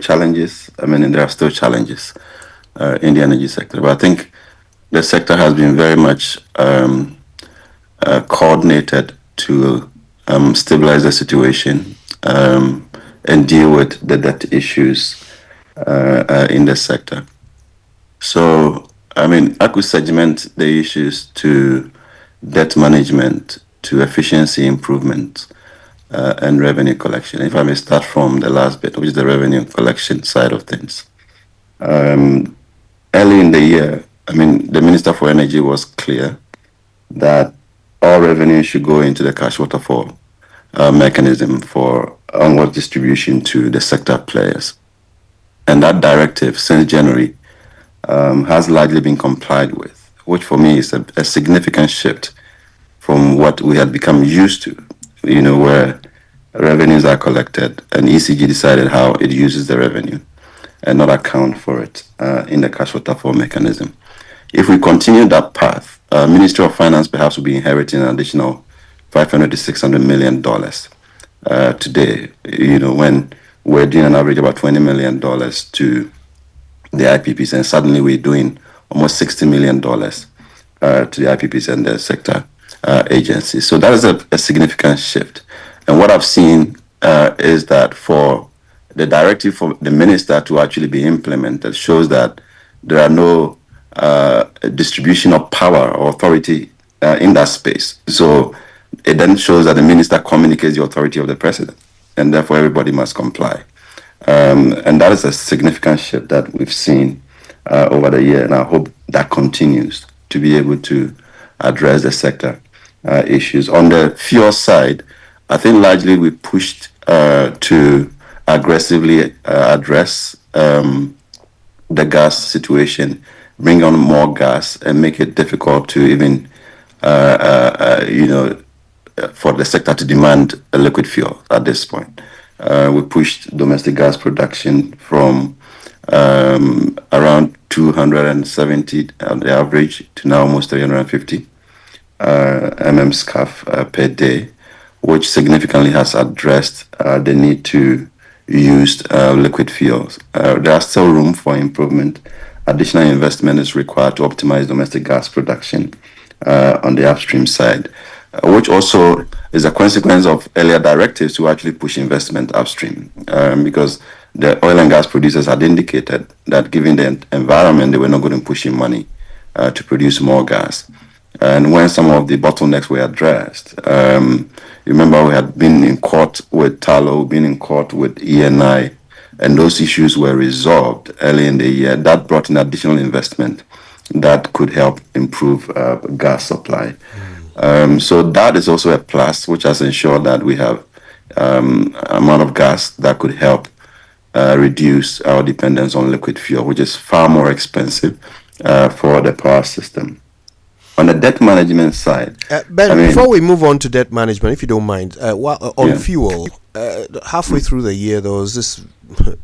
challenges. I mean, there are still challenges in the energy sector, but I think the sector has been very much coordinated to stabilize the situation and deal with the debt issues in the sector. So, I mean, I could segment the issues to debt management, to efficiency improvement, and revenue collection. If I may start from the last bit, which is the revenue collection side of things. Early in the year, I mean, the Minister for Energy was clear that all revenue should go into the cash waterfall mechanism for onward distribution to the sector players. And that directive, since January, has largely been complied with, which for me is a significant shift from what we had become used to, where revenues are collected and ECG decided how it uses the revenue and not account for it in the cash waterfall mechanism. If we continue that path, Ministry of Finance perhaps will be inheriting an additional $500 to $600 million today, when we're doing an average about $20 million to the IPPs, and suddenly we're doing almost $60 million to the IPPs and the sector agencies. So that is a significant shift. And what I've seen is that for the directive for the minister to actually be implemented shows that there are no distribution of power or authority in that space. So it then shows that the minister communicates the authority of the president, and therefore everybody must comply. And that is a significant shift that we've seen over the year, and I hope that continues to be able to address the sector issues. On the fuel side, I think largely we pushed to aggressively address the gas situation, bring on more gas, and make it difficult to even, for the sector to demand a liquid fuel at this point. We pushed domestic gas production from around 270 on the average to now almost 350 MMscf per day, which significantly has addressed the need to use liquid fuels. There are still room for improvement. Additional investment is required to optimize domestic gas production on the upstream side, which also is a consequence of earlier directives to actually push investment upstream, because the oil and gas producers had indicated that given the environment, they were not going to push in money to produce more gas. And when some of the bottlenecks were addressed, remember we had been in court with Tallow, been in court with ENI, and those issues were resolved early in the year. That brought in additional investment that could help improve gas supply. So that is also a plus, which has ensured that we have amount of gas that could help reduce our dependence on liquid fuel, which is far more expensive for the power system. On the debt management side, Ben, before we move on to debt management, if you don't mind, on fuel, halfway through the year, there was this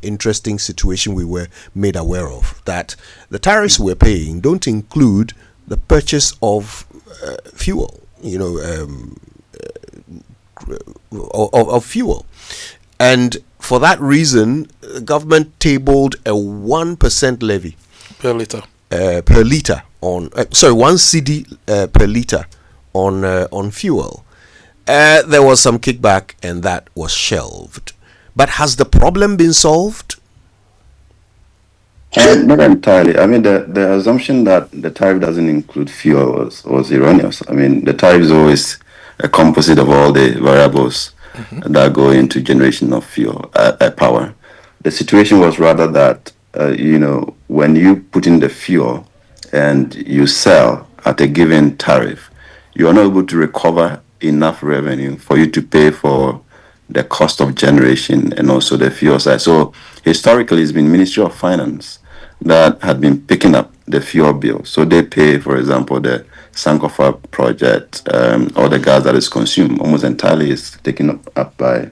interesting situation we were made aware of, that the tariffs we're paying don't include the purchase of fuel, of fuel. And for that reason, the government tabled a 1% levy per liter. Per liter on 1 cedi per liter on fuel. There was some kickback, and that was shelved. But has the problem been solved? Not entirely. I mean, the assumption that the tariff doesn't include fuel was erroneous. I mean, the tariff is always a composite of all the variables that go into generation of fuel power. The situation was rather that, when you put in the fuel and you sell at a given tariff, you are not able to recover enough revenue for you to pay for the cost of generation and also the fuel side. So historically, it's been Ministry of Finance that had been picking up the fuel bill. So they pay, for example, the Sankofa project or the gas that is consumed almost entirely is taken up by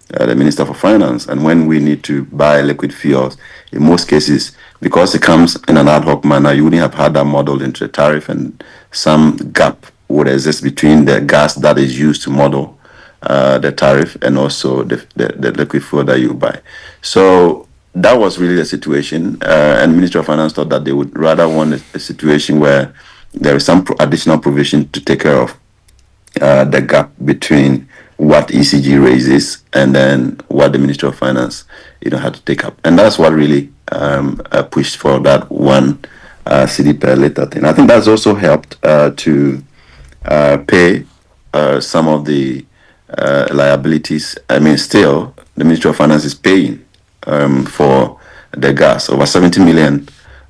the Minister for Finance. And when we need to buy liquid fuels, in most cases, because it comes in an ad hoc manner, you wouldn't have had that modeled into the tariff, and some gap would exist between the gas that is used to model the tariff and also the liquid fuel that you buy. So that was really the situation, and Ministry of Finance thought that they would rather want a situation where there is some additional provision to take care of the gap between what ECG raises and then what the Ministry of Finance, had to take up, and that's what really pushed for that one cedi per liter thing. I think that's also helped to pay some of the liabilities. I mean, still, the Ministry of Finance is paying for the gas, over $70 million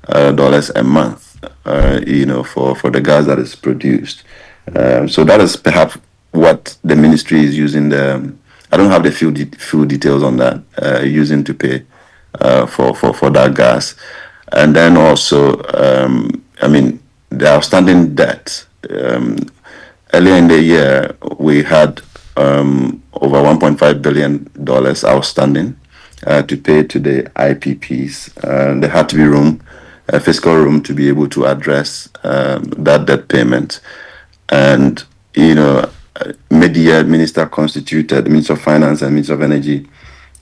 a month, for the gas that is produced. So that is perhaps what the ministry is using. I don't have the full details on that, using to pay for that gas. And then also, the outstanding debt. Earlier in the year, we had over $1.5 billion outstanding to pay to the IPPs. There had to be fiscal room to be able to address that debt payment. And, mid-year, Minister of Finance and Minister of Energy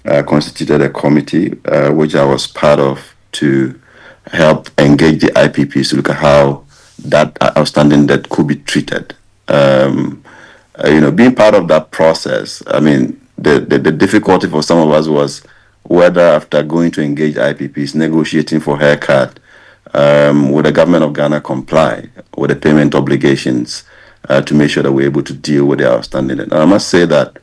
constituted a committee, which I was part of, to help engage the IPPs to look at how that outstanding debt could be treated. Being part of that process, the difficulty for some of us was whether, after going to engage IPPs, negotiating for haircut, would the government of Ghana comply with the payment obligations to make sure that we're able to deal with the outstanding debt. And I must say that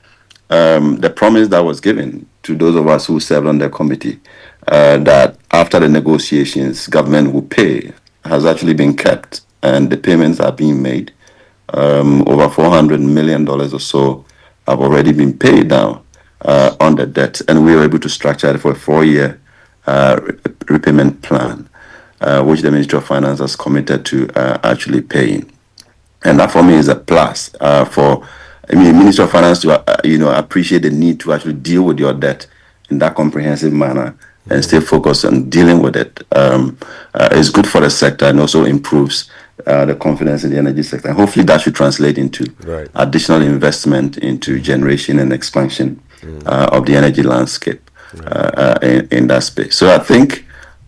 the promise that was given to those of us who served on the committee, that after the negotiations, government will pay, has actually been kept, and the payments are being made. Over $400 million or so have already been paid down on the debt, and we were able to structure it for a 4-year repayment plan, which the Ministry of Finance has committed to actually paying. And that for me is a plus Ministry of Finance to appreciate the need to actually deal with your debt in that comprehensive manner and stay focused on dealing with it. It's good for the sector and also improves the confidence in the energy sector. And hopefully that should translate into additional investment into generation and expansion of the energy landscape in that space. So I think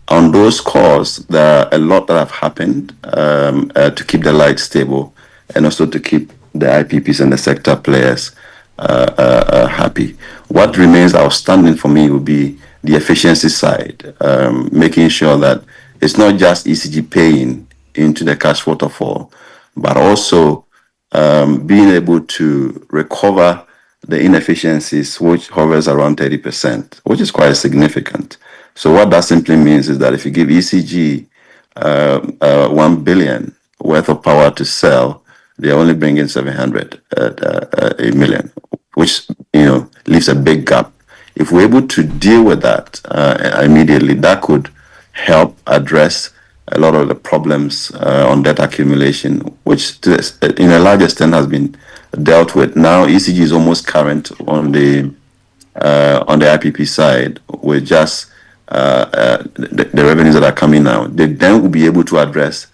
on those calls, there are a lot that have happened to keep the light stable and also to keep the IPPs and the sector players happy. What remains outstanding for me would be the efficiency side, making sure that it's not just ECG paying into the cash waterfall, but also being able to recover the inefficiencies, which hovers around 30%, which is quite significant. So what that simply means is that if you give ECG 1 billion worth of power to sell, they're only bringing 700 million, which leaves a big gap. If we're able to deal with that immediately, that could help address a lot of the problems on debt accumulation, which in a large extent has been dealt with. Now ECG is almost current on the IPP side with just the revenues that are coming now. They then will be able to address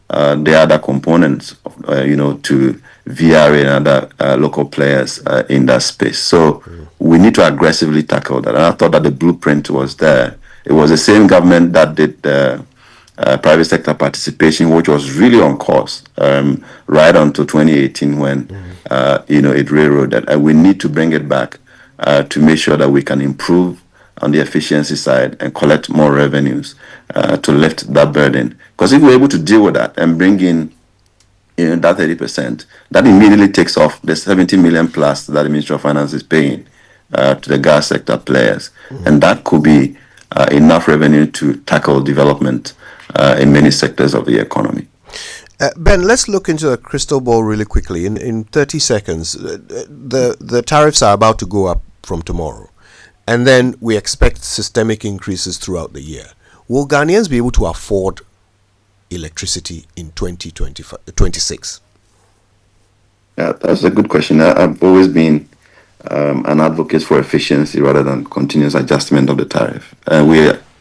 the other components, to VRA and other local players in that space. So we need to aggressively tackle that. And I thought that the blueprint was there. It was the same government that did private sector participation, which was really on course right until 2018 when it railroaded. And we need to bring it back to make sure that we can improve on the efficiency side and collect more revenues to lift that burden. Because if we're able to deal with that and bring in that 30%, that immediately takes off the 70 million plus that the Ministry of Finance is paying to the gas sector players. And that could be enough revenue to tackle development in many sectors of the economy. Ben, let's look into the crystal ball really quickly. In 30 seconds, the tariffs are about to go up from tomorrow. And then we expect systemic increases throughout the year. Will Ghanaians be able to afford electricity in 2026? Yeah, that's a good question. I've always been an advocate for efficiency rather than continuous adjustment of the tariff.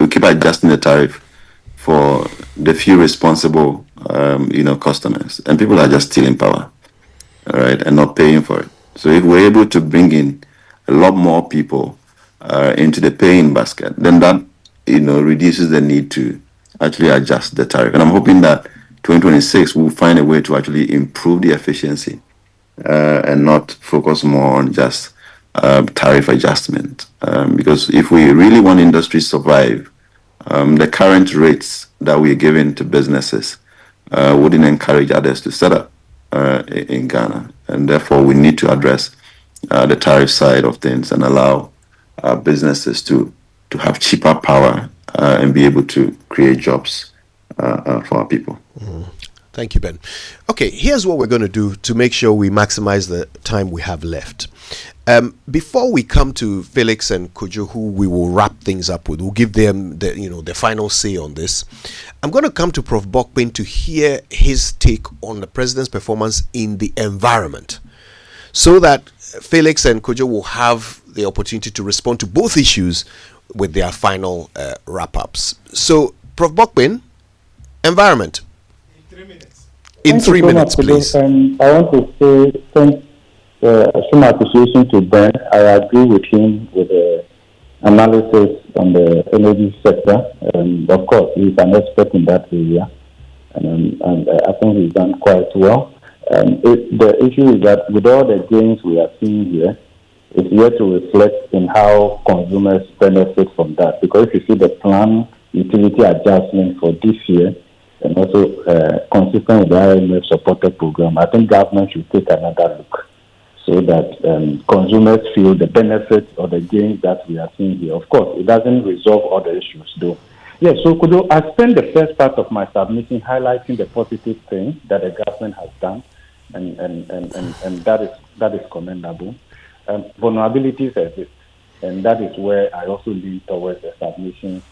We keep adjusting the tariff for the few responsible, customers, and people are just stealing power, all right, and not paying for it. So if we're able to bring in a lot more people into the paying basket, then that reduces the need to actually adjust the tariff. And I'm hoping that 2026 will find a way to actually improve the efficiency and not focus more on just tariff adjustment. Because if we really want industry to survive, the current rates that we're giving to businesses wouldn't encourage others to set up in Ghana. And therefore, we need to address the tariff side of things and allow businesses to have cheaper power and be able to create jobs for our people. Thank you, Ben. Okay, here's what we're going to do to make sure we maximize the time we have left. Before we come to Felix and Kojo, who we will wrap things up with, we'll give them the final say on this. I'm going to come to Prof. Bokpin to hear his take on the president's performance in the environment, so that Felix and Kojo will have the opportunity to respond to both issues with their final wrap-ups. So, Prof. Bokpin, environment. In 3 minutes, please. I want to say thanks, some appreciation to Ben. I agree with him with the analysis on the energy sector. Of course, he's an expert in that area, and I think he's done quite well. The issue is that with all the gains we are seeing here, it's yet to reflect in how consumers benefit from that. Because if you see the plan utility adjustment for this year, and also consistent with the IMF supported program, I think government should take another look so that consumers feel the benefits or the gains that we are seeing here. Of course, it doesn't resolve all the issues, though. Yes, so Kudo, I spent the first part of my submission highlighting the positive things that the government has done, and that is commendable. Vulnerabilities exist, and that is where I also lean towards the submission,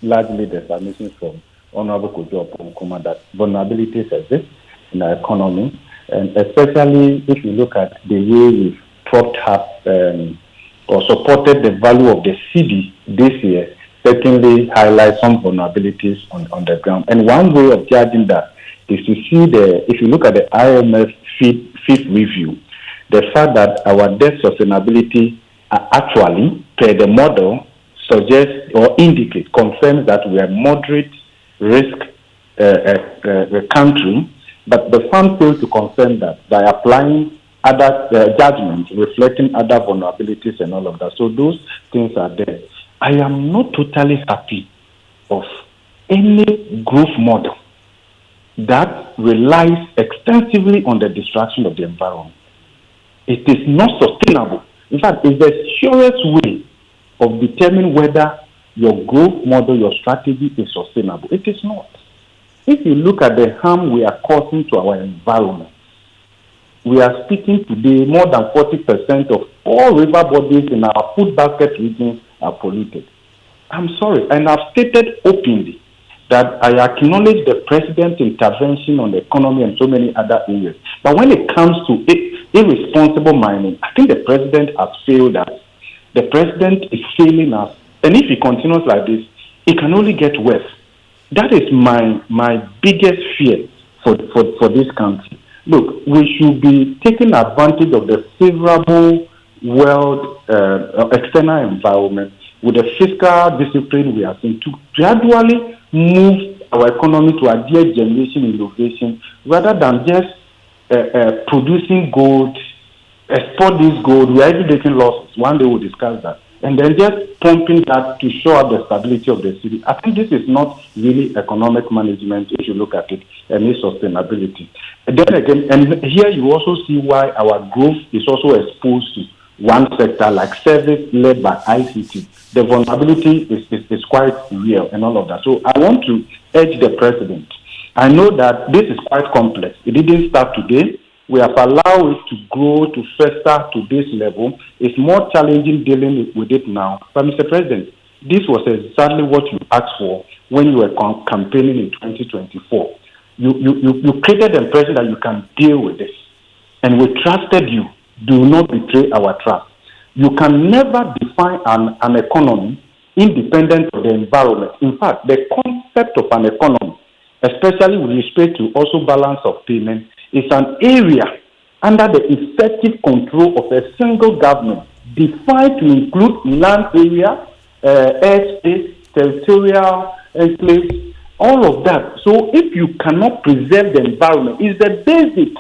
largely the submission from Honorable Kojo Oppong, that vulnerabilities exist in our economy, and especially if you look at the way we've propped up or supported the value of the CD this year, certainly highlights some vulnerabilities on the ground. And one way of judging that is to see if you look at the IMF fifth review, the fact that our debt sustainability actually, per the model, suggests or confirms that we are moderate risk country, but the fund failed to confirm that by applying other judgments reflecting other vulnerabilities and all of that. So those things are there. I am not totally happy of any growth model that relies extensively on the destruction of the environment. It is not sustainable. In fact, it's the surest way of determining whether your growth model, your strategy is sustainable. It is not. If you look at the harm we are causing to our environment, we are speaking today, more than 40% of all river bodies in our food basket regions are polluted. I'm sorry, and I've stated openly that I acknowledge the president's intervention on the economy and so many other areas. But when it comes to irresponsible mining, I think the president has failed us. The president is failing us. And if he continues like this, it can only get worse. That is my biggest fear for this country. Look, we should be taking advantage of the favorable world external environment with the fiscal discipline we are seeing to gradually move our economy to a dear generation innovation rather than just producing gold, export this gold. We are even taking losses. One day we'll discuss that. And then just pumping that to show up the stability of the city. I think this is not really economic management if you look at it, and its sustainability. And then again, and here you also see why our growth is also exposed to one sector like service led by ICT. The vulnerability is quite real and all of that. So I want to urge the president. I know that this is quite complex. It didn't start today. We have allowed it to grow, to fester to this level. It's more challenging dealing with it now. But Mr. President, this was exactly what you asked for when you were campaigning in 2024. You created the impression that you can deal with this. And we trusted you. Do not betray our trust. You can never define an economy independent of the environment. In fact, the concept of an economy, especially with respect to also balance of payment, is an area under the effective control of a single government, defined to include land area, airspace, territorial enclaves, all of that. So if you cannot preserve the environment, it's the basic.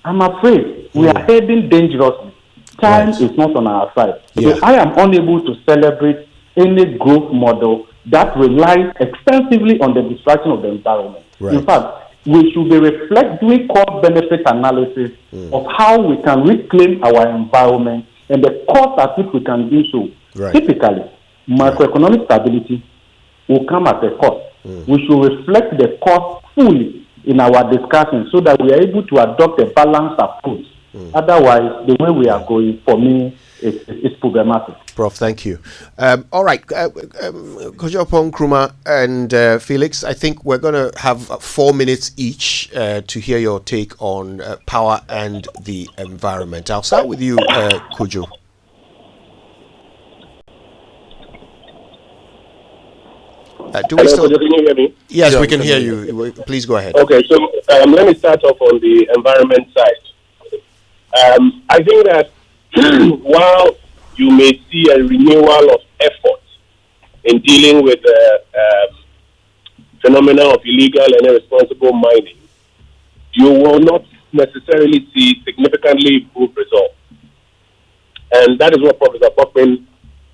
I'm afraid we are heading dangerously. Time is not on our side. Yeah. So I am unable to celebrate any growth model that relies extensively on the destruction of the environment. Right. In fact, we should be doing cost-benefit analysis of how we can reclaim our environment and the cost at which we can do so. Right. Typically, macroeconomic stability will come at a cost. We should reflect the cost fully in our discussion so that we are able to adopt a balanced approach. Otherwise, the way we are going, for me, it's problematic. Prof, thank you. All right, Kwakye, Oppong, Nkrumah, and Felix, I think we're going to have 4 minutes each to hear your take on power and the environment. I'll start with you, Kwakye. Hello, can you hear me? Yes, yeah, we can hear you. Please go ahead. Okay, so let me start off on the environment side. I think that while you may see a renewal of effort in dealing with the phenomenon of illegal and irresponsible mining, you will not necessarily see significantly improved results. And that is what Professor Bokpin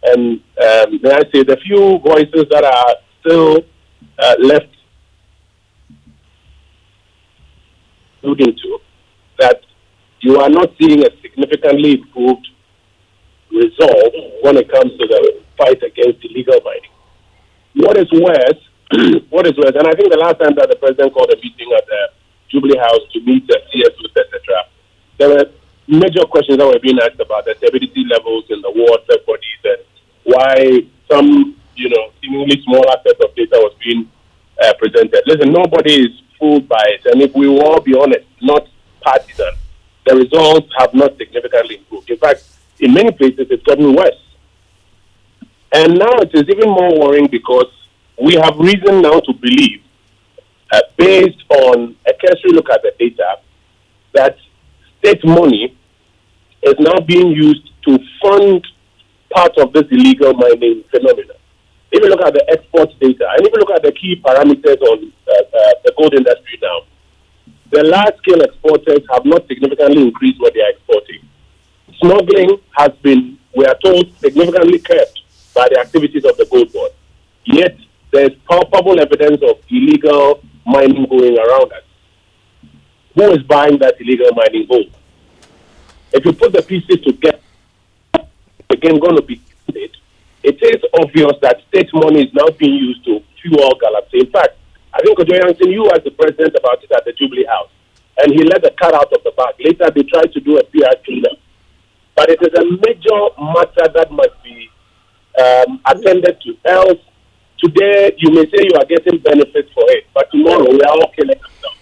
and may I say the few voices that are still left alluding to, that you are not seeing a significantly improved result when it comes to the fight against illegal mining. What is worse, and I think the last time that the president called a meeting at the Jubilee House to meet the CSOs, etc., there were major questions that were being asked about the stability levels in the water bodies and why some, seemingly smaller set of data was being presented. Listen, nobody is fooled by it, and if we will all be honest, not partisan, the results have not significantly improved. In fact, in many places, it's gotten worse. And now it is even more worrying because we have reason now to believe, based on a cursory look at the data, that state money is now being used to fund part of this illegal mining phenomenon. If you look at the export data, and if you look at the key parameters on the gold industry now, the large-scale exporters have not significantly increased what they are exporting. Smuggling has been, we are told, significantly curbed by the activities of the gold board. Yet, there is palpable evidence of illegal mining going around us. Who is buying that illegal mining gold? If you put the pieces together, again, going to be it is obvious that state money is now being used to fuel galaxy. In fact, I think Kwakye, you as the president about it at the Jubilee House, and he let the cat out of the bag. Later, they tried to do a PR cleanup. But it is a major matter that must be attended to. Else, today, you may say you are getting benefits for it, but tomorrow, we are all killing ourselves.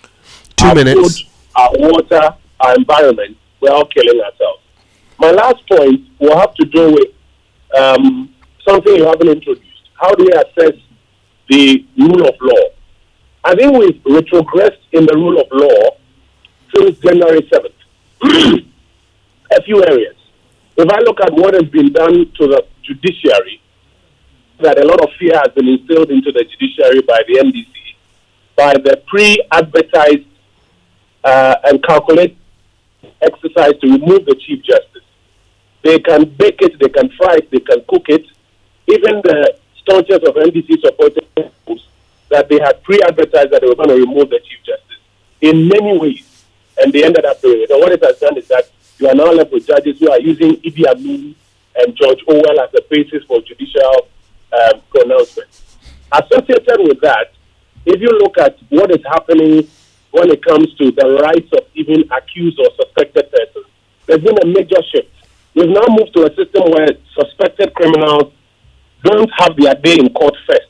2 minutes. Food, our water, our environment, we are all killing ourselves. My last point will have to do with something you haven't introduced. How do we assess the rule of law? I think we've retrogressed in the rule of law since January 7th. A few areas. If I look at what has been done to the judiciary, that a lot of fear has been instilled into the judiciary by the NDC, by the pre-advertised and calculated exercise to remove the Chief Justice. They can bake it, they can fry it, they can cook it. Even the staunchest of NDC supported that they had pre-advertised that they were going to remove the Chief Justice in many ways, and they ended up doing it. And what it has done is that you are now left with judges who are using Idi Amin and George Orwell as the basis for judicial pronouncements. Associated with that, if you look at what is happening when it comes to the rights of even accused or suspected persons, there's been a major shift. We've now moved to a system where suspected criminals don't have their day in court first.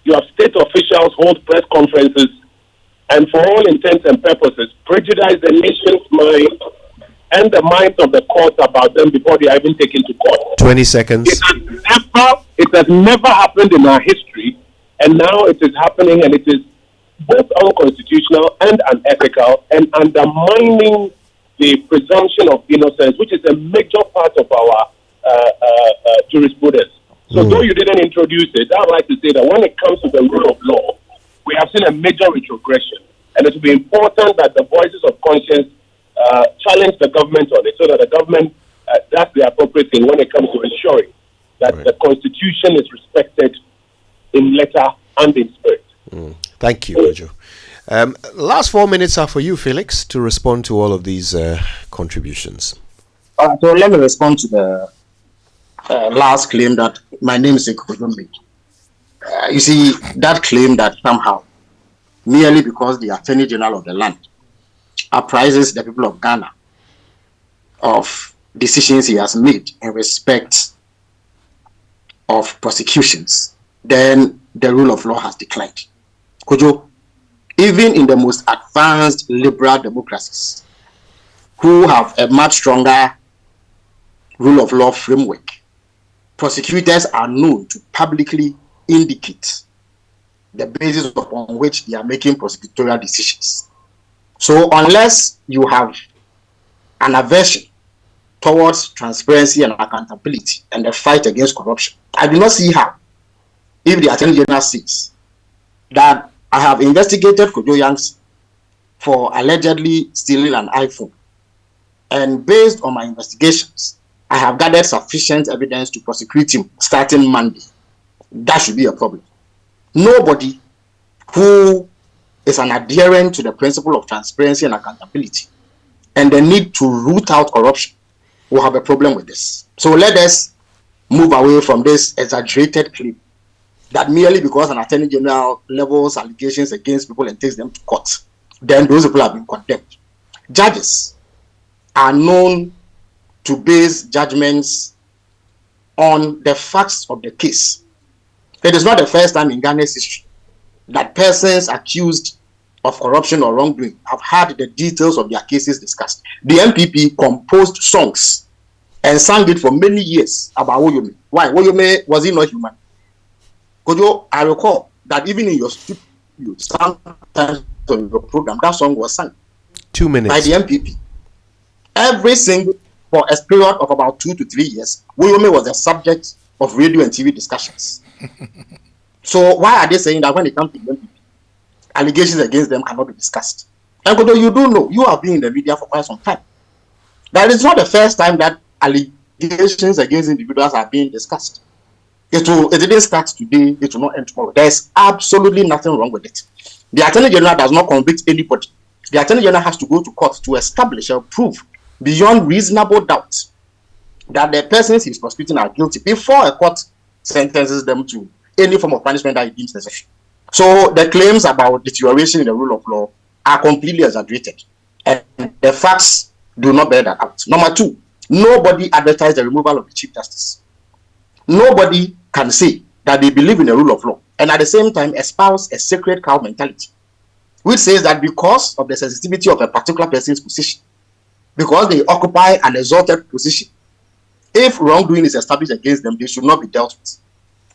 You have state officials hold press conferences and, for all intents and purposes, prejudice the nation's mind and the minds of the court about them before they are even taken to court. 20 seconds. It has never happened in our history, and now it is happening, and it is both unconstitutional and unethical, and undermining the presumption of innocence, which is a major part of our jurisprudence. So though you didn't introduce it, I would like to say that when it comes to the rule of law, we have seen a major retrogression. And it will be important that the voices of conscience challenge the government on it so that the government does the appropriate thing when it comes to ensuring that the Constitution is respected in letter and in spirit. Thank you, Kojo. Last 4 minutes are for you, Felix, to respond to all of these contributions. So let me respond to the last claim that my name is Kojo made. You see, that claim that somehow, merely because the Attorney General of the land apprises the people of Ghana of decisions he has made in respect of prosecutions, then the rule of law has declined. Kojo, even in the most advanced liberal democracies, who have a much stronger rule of law framework, prosecutors are known to publicly indicate the basis upon which they are making prosecutorial decisions. So unless you have an aversion towards transparency and accountability and the fight against corruption, I do not see how, if the Attorney General says that I have investigated Kojo Yanks for allegedly stealing an iPhone, and based on my investigations, I have gathered sufficient evidence to prosecute him starting Monday, that should be a problem. Nobody who is an adherent to the principle of transparency and accountability and the need to root out corruption will have a problem with this. So let us move away from this exaggerated claim that merely because an Attorney General levels allegations against people and takes them to court, then those people have been condemned. Judges are known to base judgments on the facts of the case. It is not the first time in Ghana's history that persons accused of corruption or wrongdoing have had the details of their cases discussed. The MPP composed songs and sang it for many years about Woyome. Why? Woyome, was he not human? Kojo, I recall that even in your studio, sometimes on your program, that song was sung 2 minutes by the MPP. Every single, for a period of about 2 to 3 years, Woyome was the subject of radio and TV discussions. So why are they saying that when it comes to the MPP, allegations against them cannot be discussed? And Kojo, you do know, you have been in the media for quite some time, that it's not the first time that allegations against individuals are being discussed. It didn't start today, it will not end tomorrow. There is absolutely nothing wrong with it. The Attorney General does not convict anybody. The Attorney General has to go to court to establish or prove beyond reasonable doubt that the persons he is prosecuting are guilty before a court sentences them to any form of punishment that he deems necessary. So the claims about deterioration in the rule of law are completely exaggerated, and the facts do not bear that out. Number two, nobody advertised the removal of the Chief Justice. Nobody can say that they believe in the rule of law and at the same time espouse a sacred cow mentality, which says that because of the sensitivity of a particular person's position, because they occupy an exalted position, if wrongdoing is established against them, they should not be dealt with.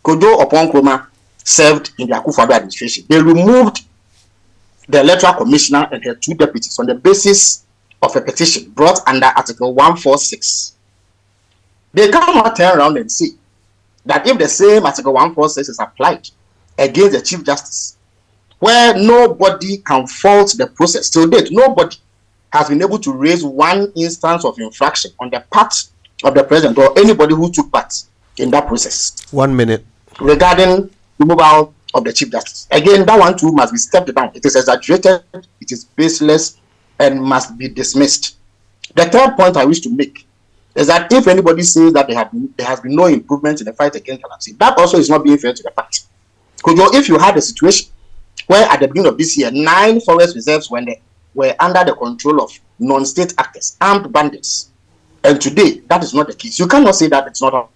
Kojo Oppong Nkrumah served in the Akufo-Addo administration. They removed the electoral commissioner and her 2 deputies on the basis of a petition brought under Article 146. They cannot turn around and say that if the same Article 146 is applied against the Chief Justice, where nobody can fault the process, till date, nobody has been able to raise one instance of infraction on the part of the president or anybody who took part in that process. 1 minute. Regarding removal of the Chief Justice. Again, that one too must be stepped down. It is exaggerated, it is baseless, and must be dismissed. The third point I wish to make is that if anybody says that there has been no improvement in the fight against galamsey, that also is not being fair to the fact. Because if you had a situation where at the beginning of this year, 9 forest reserves were under the control of non-state actors, armed bandits, and today that is not the case, you cannot say that it's not.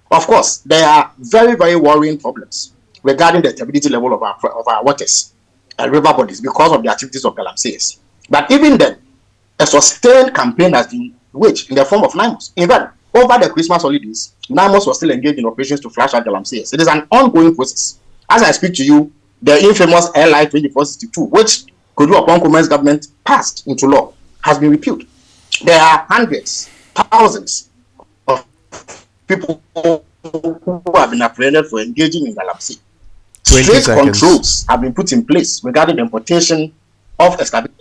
Of course, there are very, very worrying problems regarding the stability level of our waters and river bodies because of the activities of galamseys. But even then, a sustained campaign has been waged in the form of NIMOS. In fact, over the Christmas holidays, NIMOS was still engaged in operations to flash out galamseys. It is an ongoing process. As I speak to you, the infamous LI 2462, which Kojo Oppong Nkrumah's government passed into law, has been repealed. There are hundreds, thousands of people who have been apprehended for engaging in galamsey. 20 Strict seconds. controls have been put in place regarding the importation of excavated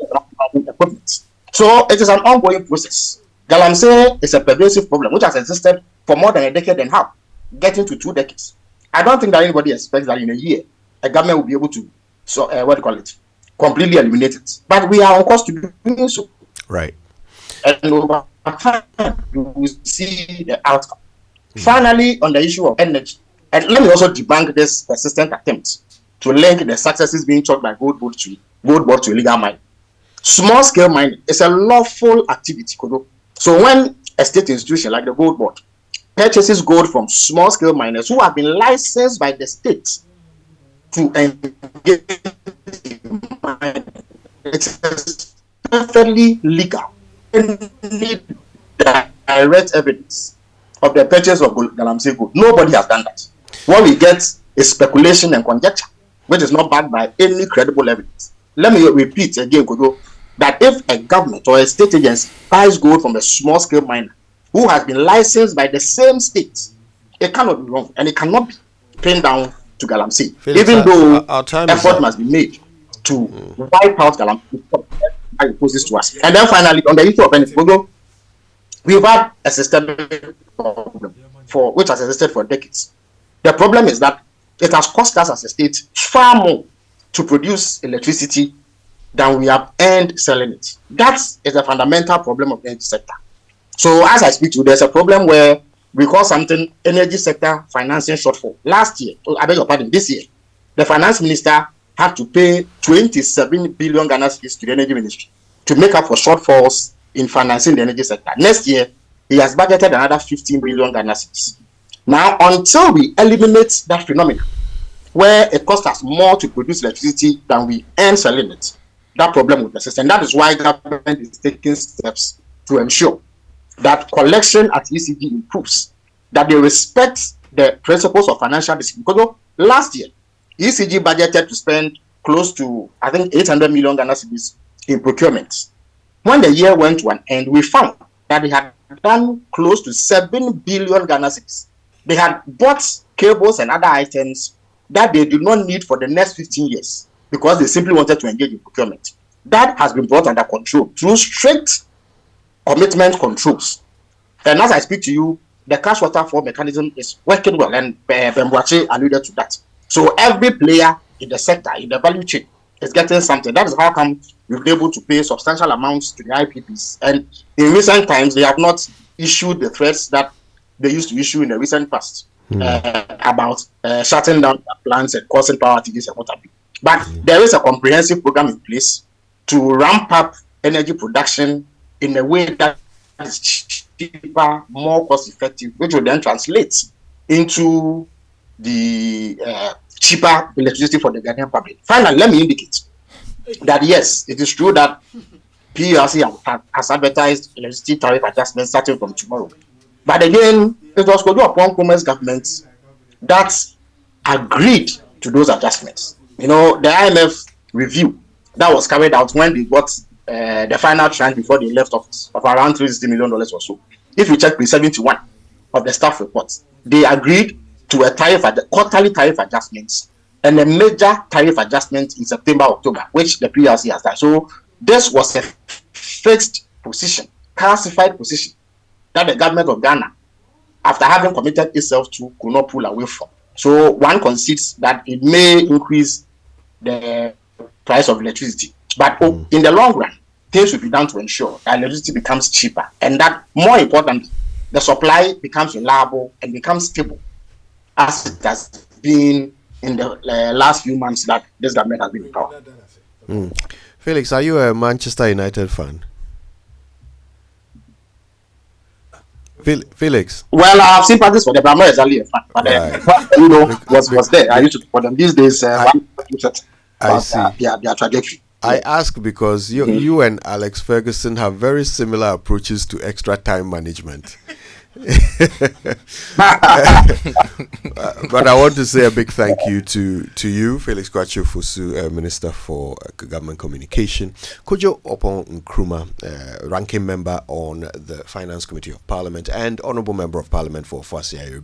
equipment. So it is an ongoing process. Galamsey is a pervasive problem which has existed for more than a decade and a half, getting to 2 decades. I don't think that anybody expects that in a year a government will be able to completely eliminate it. But we are on course to doing so. Right. And over time, we will see the outcome. Finally, on the issue of energy, and let me also debunk this persistent attempt to link the successes being chalked by gold board to illegal mining. Small-scale mining is a lawful activity. So when a state institution like the gold board purchases gold from small-scale miners who have been licensed by the state to engage in mining, it is perfectly legal. Any direct evidence of the purchase of galamsey gold. Nobody has done that. What we get is speculation and conjecture, which is not backed by any credible evidence. Let me repeat again, Kodo, that if a government or a state agency buys gold from a small-scale miner who has been licensed by the same state, it cannot be wrong, and it cannot be pinned down to galamsey. Felix, even though our time effort must be made to wipe out galamsey imposes to us. And then finally, on the issue of Kodo, we've had a systemic problem which has existed for decades. The problem is that it has cost us as a state far more to produce electricity than we have earned selling it. That is a fundamental problem of the energy sector. So as I speak to you, there's a problem where we call something energy sector financing shortfall. Last year, I beg your pardon, this year, the finance minister had to pay 27 billion Ghana cedis to the energy ministry to make up for shortfalls in financing the energy sector. Next year, he has budgeted another 15 billion Ghana cedis. Now, until we eliminate that phenomenon, where it costs us more to produce electricity than we earn selling it, that problem will persist. And that is why government is taking steps to ensure that collection at ECG improves, that they respect the principles of financial discipline. Because last year, ECG budgeted to spend close to, I think, 800 million Ghana cedis in procurement. When the year went to an end, we found that they had done close to 7 billion Ghana cedis. They had bought cables and other items that they did not need for the next 15 years because they simply wanted to engage in procurement. That has been brought under control through strict commitment controls. And as I speak to you, the cash waterfall mechanism is working well, and Boakye alluded to that. So every player in the sector, in the value chain, is getting something. That is how come we've been able to pay substantial amounts to the IPPs. And in recent times, they have not issued the threats that they used to issue in the recent past about shutting down their plants and causing power outages and what have you. But there is a comprehensive program in place to ramp up energy production in a way that is cheaper, more cost effective, which will then translate into the cheaper electricity for the Ghanaian public. Finally, let me indicate that yes, it is true that PRC has advertised electricity tariff adjustments starting from tomorrow. But again, it was Nkrumah's government that agreed to those adjustments. You know, the IMF review that was carried out when they got the final tranche before they left office of around $360 million or so. If you check page 71 of the staff reports, they agreed to a quarterly tariff adjustments and a major tariff adjustment in September, October, which the PRC has done. So this was a fixed position, classified position that the government of Ghana, after having committed itself to, could not pull away from. So one concedes that it may increase the price of electricity. But in the long run, things will be done to ensure that electricity becomes cheaper, and that, more importantly, the supply becomes reliable and becomes stable, as it has been in the last few months that this government has been in power. Felix, are you a Manchester United fan? Felix? Well, I have sympathies for them, but I'm not exactly a fan. But you know, was there. I used to support them. These days, I see their trajectory. I ask because you and Alex Ferguson have very similar approaches to extra time management. But I want to say a big thank you to you, Felix Kwakye Fusu, Minister for Government Communication, Kojo Oppong Nkrumah, ranking member on the Finance Committee of Parliament, and Honourable Member of Parliament for Fasiayo